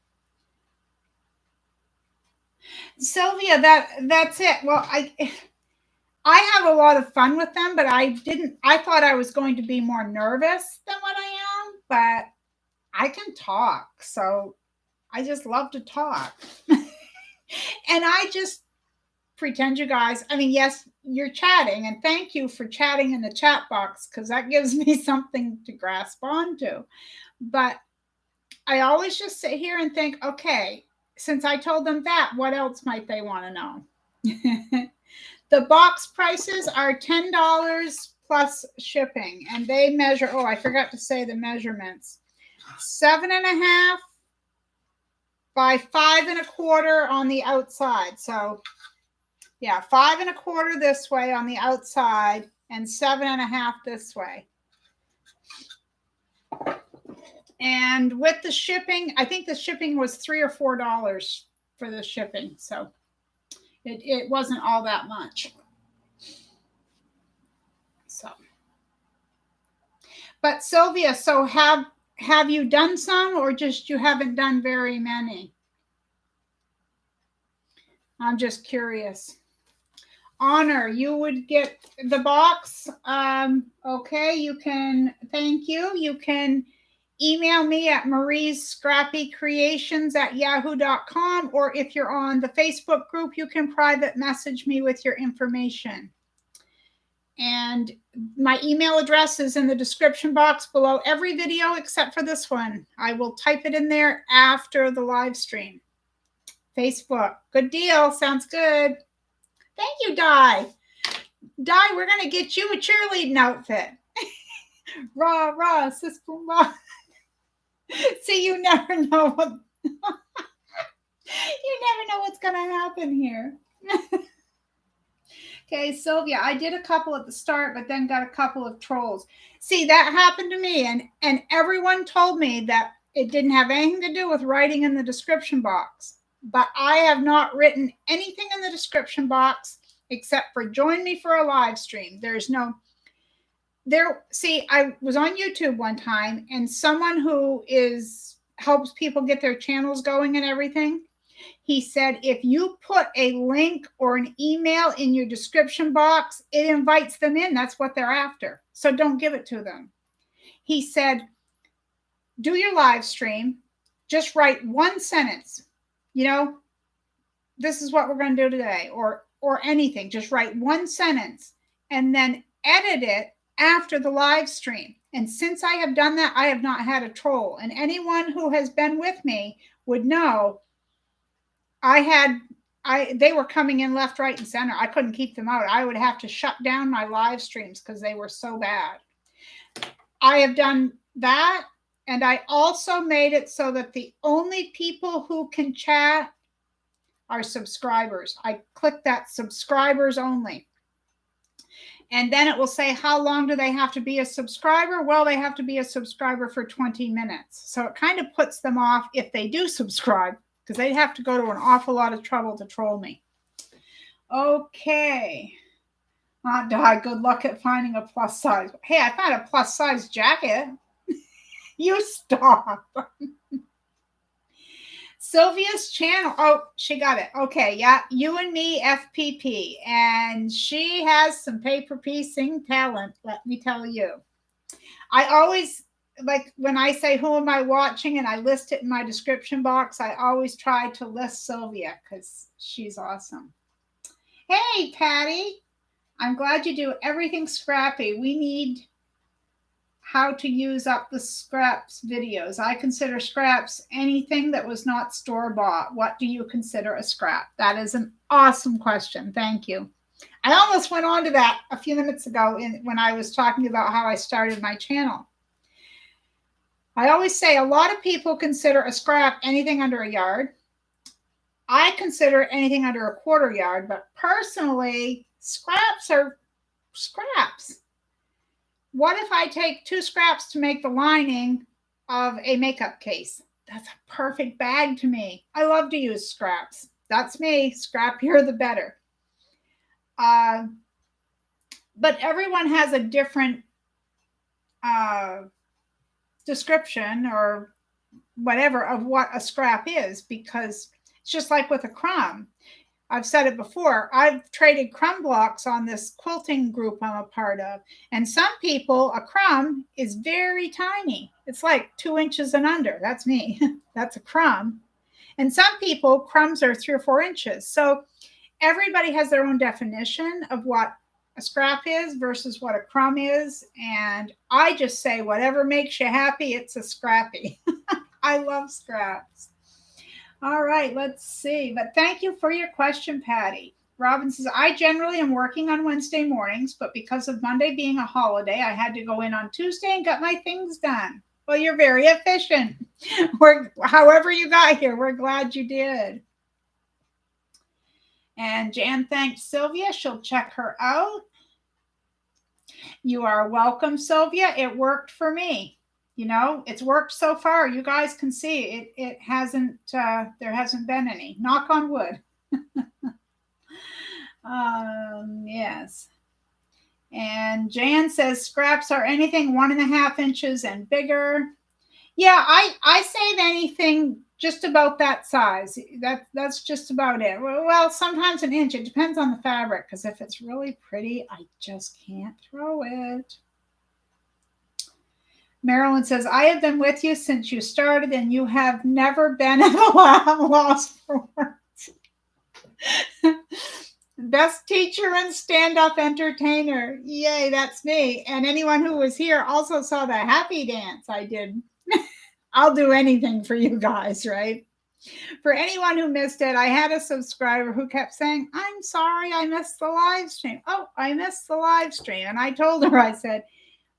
Sylvia, that's it. Well, I have a lot of fun with them, but I thought I was going to be more nervous than what I am, but I can talk. So I just love to talk. And I just pretend you guys, I mean, yes, you're chatting, and thank you for chatting in the chat box because that gives me something to grasp onto. But I always just sit here and think, okay, since I told them that, what else might they want to know? The box prices are $10 plus shipping, and they measure, oh, I forgot to say the measurements, 7.5 by 5 1/4 on the outside. So yeah, 5 1/4 this way on the outside and 7.5 this way. And with the shipping, I think the shipping was $3 or $4 for the shipping. So it wasn't all that much. So, but Sylvia, so have you done some, or just you haven't done very many? I'm just curious. Honor, you would get the box. Okay, you can, thank you. You can email me at mariescrappycreations@yahoo.com, or if you're on the Facebook group, you can private message me with your information. And my email address is in the description box below every video except for this one. I will type it in there after the live stream. Facebook, good deal, sounds good. Thank you, Di. Di, we're going to get you a cheerleading outfit. Rah, rah, sis, boom, rah. See, you never know what you never know what's going to happen here. Okay, Sylvia, I did a couple at the start, but then got a couple of trolls. See, that happened to me, and everyone told me that it didn't have anything to do with writing in the description box. But I have not written anything in the description box except for join me for a live stream. There's no there. See, I was on YouTube one time, and someone who helps people get their channels going and everything, he said, if you put a link or an email in your description box, it invites them in. That's what they're after. So don't give it to them. He said, do your live stream, just write one sentence. You know, this is what we're going to do today, or anything. Just write one sentence and then edit it after the live stream. And since I have done that, I have not had a troll. And anyone who has been with me would know they were coming in left, right, and center. I couldn't keep them out. I would have to shut down my live streams because they were so bad. I have done that. And I also made it so that the only people who can chat are subscribers. I click that subscribers only. And then it will say, how long do they have to be a subscriber? Well, they have to be a subscriber for 20 minutes. So it kind of puts them off if they do subscribe, because they'd have to go to an awful lot of trouble to troll me. Okay. Aunt Di, good luck at finding a plus size. Hey, I found a plus size jacket. You stop. Sylvia's channel. Oh, she got it. Okay. Yeah. You and me, FPP. And she has some paper piecing talent, let me tell you. I always, like when I say, who am I watching? And I list it in my description box, I always try to list Sylvia because she's awesome. Hey, Patty. I'm glad you do everything Scrappy. We need how to use up the scraps videos. I consider scraps anything that was not store-bought. What do you consider a scrap? That is an awesome question. Thank you. I almost went on to that a few minutes ago when I was talking about how I started my channel. I always say a lot of people consider a scrap anything under a yard. I consider anything under a quarter yard, but personally, scraps are scraps. What if I take 2 scraps to make the lining of a makeup case? That's a perfect bag to me. I love to use scraps. That's me. Scrappier the better. But everyone has a different description or whatever of what a scrap is, because it's just like with a crumb. I've said it before. I've traded crumb blocks on this quilting group I'm a part of. And some people, a crumb is very tiny. It's like 2 inches and under. That's me. That's a crumb. And some people, crumbs are 3 or 4 inches. So everybody has their own definition of what a scrap is versus what a crumb is. And I just say, whatever makes you happy, it's a scrappy. I love scraps. All right, let's see. But thank you for your question, Patty. Robin says, I generally am working on Wednesday mornings, but because of Monday being a holiday, I had to go in on Tuesday and get my things done. Well, you're very efficient. However you got here, we're glad you did. And Jan thanked Sylvia. She'll check her out. You are welcome, Sylvia. It worked for me. You know, it's worked so far. You guys can see it hasn't, there hasn't been any. Knock on wood. Yes. And Jan says scraps are anything 1.5 inches and bigger. Yeah, I say anything just about that size. That's just about it. Well, sometimes an inch. It depends on the fabric, because if it's really pretty, I just can't throw it. Marilyn says, I have been with you since you started, and you have never been at a loss for words. Best teacher and stand-up entertainer. Yay, that's me. And anyone who was here also saw the happy dance I did. I'll do anything for you guys, right? For anyone who missed it, I had a subscriber who kept saying, I'm sorry, I missed the live stream. Oh, I missed the live stream. And I told her, I said,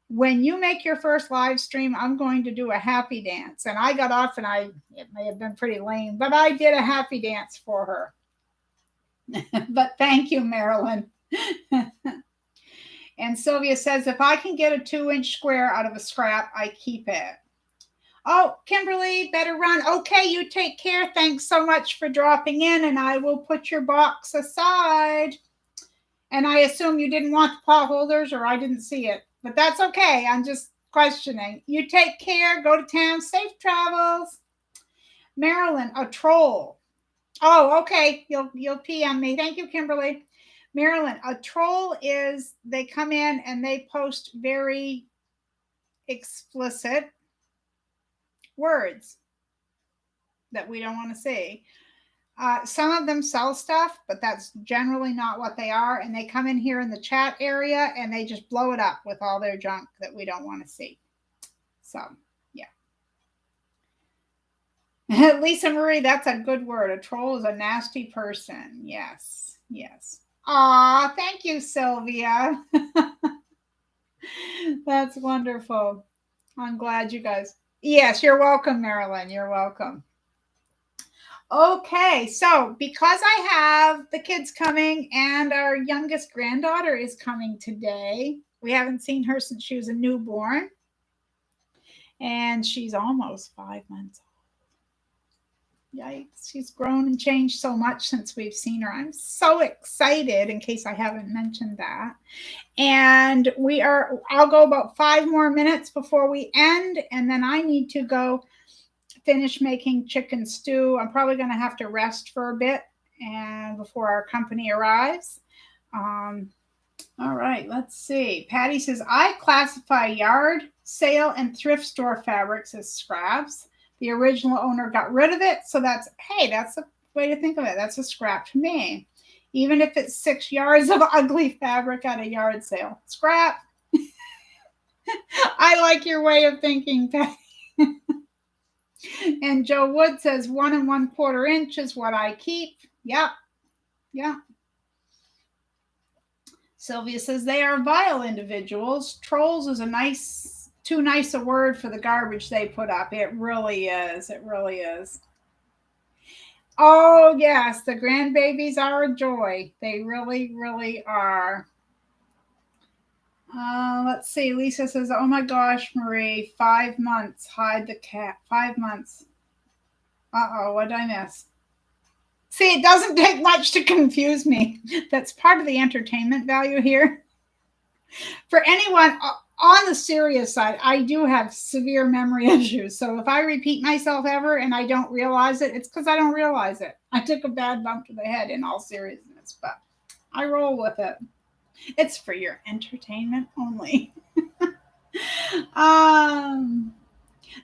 when you make your first live stream, I'm going to do a happy dance. And I got off, and it may have been pretty lame, but I did a happy dance for her. But thank you, Marilyn. And Sylvia says, if I can get a 2-inch square out of a scrap, I keep it. Oh, Kimberly, better run. Okay, you take care. Thanks so much for dropping in, and I will put your box aside. And I assume you didn't want the pot holders, or I didn't see it. But that's okay. I'm just questioning. You take care. Go to town. Safe travels. Marilyn, a troll. Oh, okay. You'll PM me. Thank you, Kimberly. Marilyn, a troll is they come in and they post very explicit words that we don't want to see. Some of them sell stuff, but that's generally not what they are. And they come in here in the chat area and they just blow it up with all their junk that we don't want to see. So, yeah. Lisa Marie, that's a good word. A troll is a nasty person. Yes, yes. Aw, thank you, Sylvia. That's wonderful. I'm glad you guys. Yes, you're welcome, Marilyn. You're welcome. Okay, so because I have the kids coming and our youngest granddaughter is coming today, we haven't seen her since she was a newborn, and she's almost 5 months old. Yikes, she's grown and changed so much since we've seen her. I'm so excited, in case I haven't mentioned that. And I'll go about 5 more minutes before we end, and then I need to go finish making chicken stew. I'm probably going to have to rest for a bit and before our company arrives. All right, let's see. Patty says, I classify yard, sale, and thrift store fabrics as scraps. The original owner got rid of it, so that's a way to think of it. That's a scrap to me. Even if it's 6 yards of ugly fabric at a yard sale. Scrap. I like your way of thinking, Patty. And Joe Wood says 1 1/4 inch is what I keep. Yeah. Sylvia says they are vile individuals. Trolls is too nice a word for the garbage they put up. It really is. It really is. Oh, yes, the grandbabies are a joy. They really, really are. Let's see. Lisa says, oh my gosh, Marie, 5 months. Hide the cat. 5 months. Uh-oh, what did I miss? See, it doesn't take much to confuse me. That's part of the entertainment value here. For anyone on the serious side, I do have severe memory issues. So if I repeat myself ever and I don't realize it, it's because I don't realize it. I took a bad bump to the head in all seriousness, but I roll with it. It's for your entertainment only. um,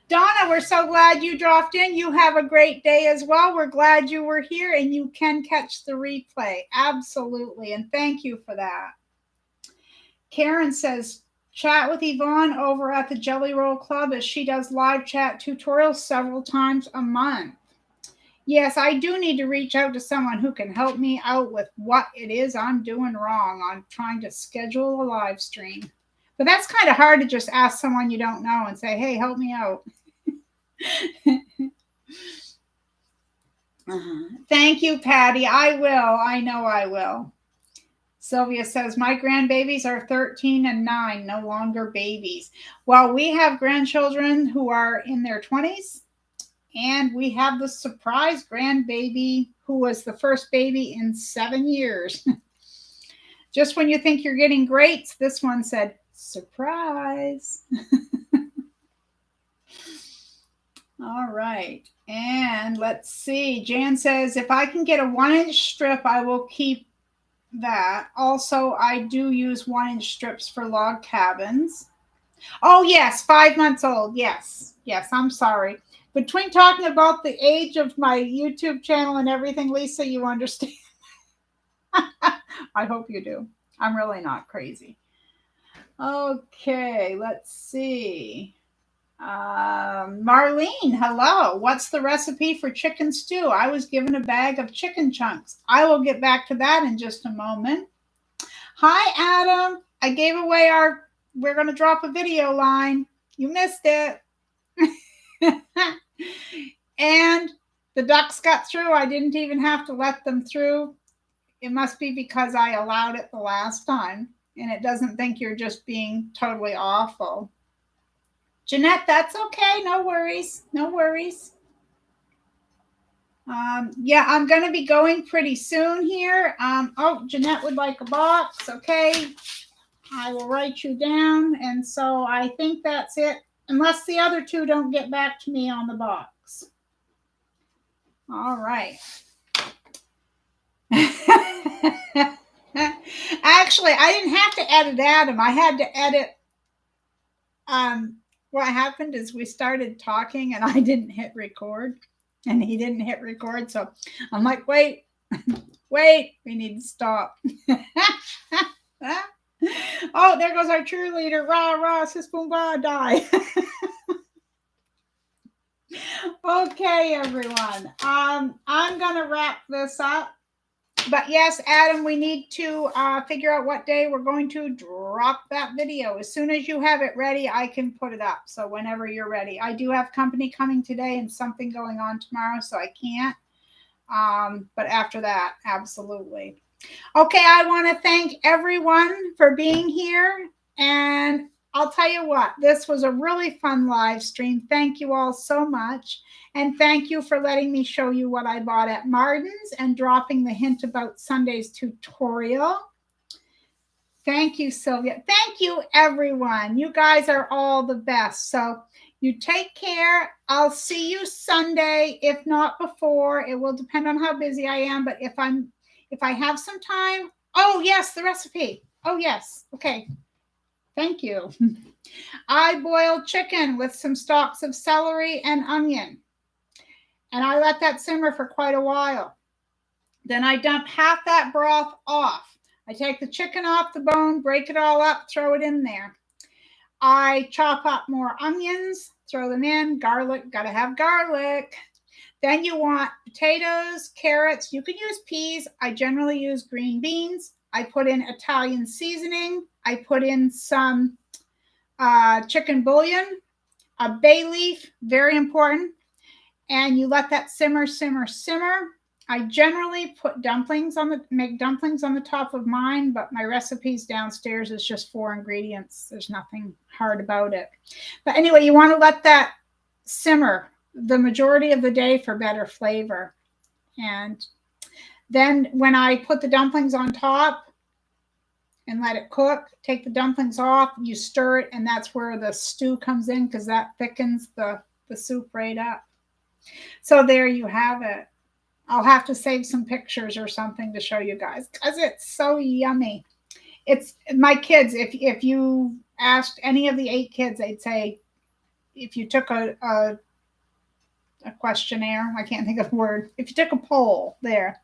Donna, we're so glad you dropped in. You have a great day as well. We're glad you were here and you can catch the replay. Absolutely. And thank you for that. Karen says, chat with Yvonne over at the Jelly Roll Club as she does live chat tutorials several times a month. Yes, I do need to reach out to someone who can help me out with what it is I'm doing wrong on trying to schedule a live stream. But that's kind of hard to just ask someone you don't know and say, hey, help me out. Thank you, Patty. I will. I know I will. Sylvia says, my grandbabies are 13 and 9, no longer babies. Well, we have grandchildren who are in their 20s, and we have the surprise grandbaby who was the first baby in 7 years. Just when you think you're getting greats, this one said, surprise. All right. And let's see. Jan says, if I can get a 1-inch strip, I will keep that. Also, I do use 1-inch strips for log cabins. Oh, yes. 5 months old. Yes. Yes. I'm sorry. Between talking about the age of my YouTube channel and everything, Lisa, you understand. I hope you do. I'm really not crazy. Okay. Let's see. Marlene, hello. What's the recipe for chicken stew? I was given a bag of chicken chunks. I will get back to that in just a moment. Hi, Adam. I gave away we're going to drop a video line. You missed it. And the ducks got through. I didn't even have to let them through. It must be because I allowed it the last time, and it doesn't think you're just being totally awful. Jeanette, that's okay. No worries. No worries. Yeah, I'm going to be going pretty soon here. Oh, Jeanette would like a box. Okay. I will write you down. And so I think that's it. Unless the other two don't get back to me on the box. All right. Actually, I didn't have to edit Adam. I had to edit. What happened is we started talking and I didn't hit record and he didn't hit record. So I'm like, wait, we need to stop. Oh, there goes our cheerleader. Rah, rah, sis, boom, bah, die. Okay, everyone. I'm going to wrap this up. But yes, Adam, we need to figure out what day we're going to drop that video. As soon as you have it ready, I can put it up. So whenever you're ready. I do have company coming today and something going on tomorrow, so I can't. But after that, absolutely. Okay, I want to thank everyone for being here. And I'll tell you what, this was a really fun live stream. Thank you all so much. And thank you for letting me show you what I bought at Martin's and dropping the hint about Sunday's tutorial. Thank you, Sylvia. Thank you, everyone. You guys are all the best. So you take care. I'll see you Sunday, if not before. It will depend on how busy I am. But if I have some time, oh, yes, the recipe. Oh, yes. Okay. Thank you. I boiled chicken with some stalks of celery and onion. And I let that simmer for quite a while. Then I dump half that broth off. I take the chicken off the bone, break it all up, throw it in there. I chop up more onions, throw them in. Garlic, got to have garlic. Then you want potatoes, carrots. You can use peas. I generally use green beans. I put in Italian seasoning. I put in some chicken bouillon, a bay leaf, very important. and you let that simmer, simmer, simmer. I generally make dumplings on the top of mine, but my recipes downstairs is just 4 ingredients. There's nothing hard about it. But anyway, you want to let that simmer the majority of the day for better flavor. And then when I put the dumplings on top and let it cook, take the dumplings off, you stir it, and that's where the stew comes in because that thickens the soup right up. So there you have it. I'll have to save some pictures or something to show you guys because it's so yummy. It's my kids. If you asked any of the 8 kids, they'd say if you took a questionnaire, I can't think of a word. If you took a poll there,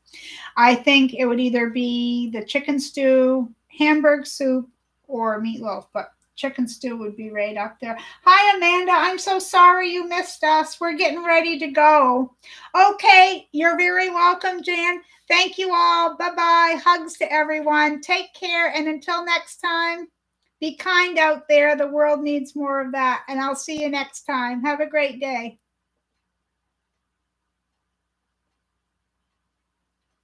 I think it would either be the chicken stew, Hamburg soup, or meatloaf, but chicken stew would be right up there. Hi, Amanda. I'm so sorry you missed us. We're getting ready to go. Okay, you're very welcome, Jan. Thank you all. Bye-bye. Hugs to everyone. Take care, and until next time, be kind out there. The world needs more of that, and I'll see you next time. Have a great day.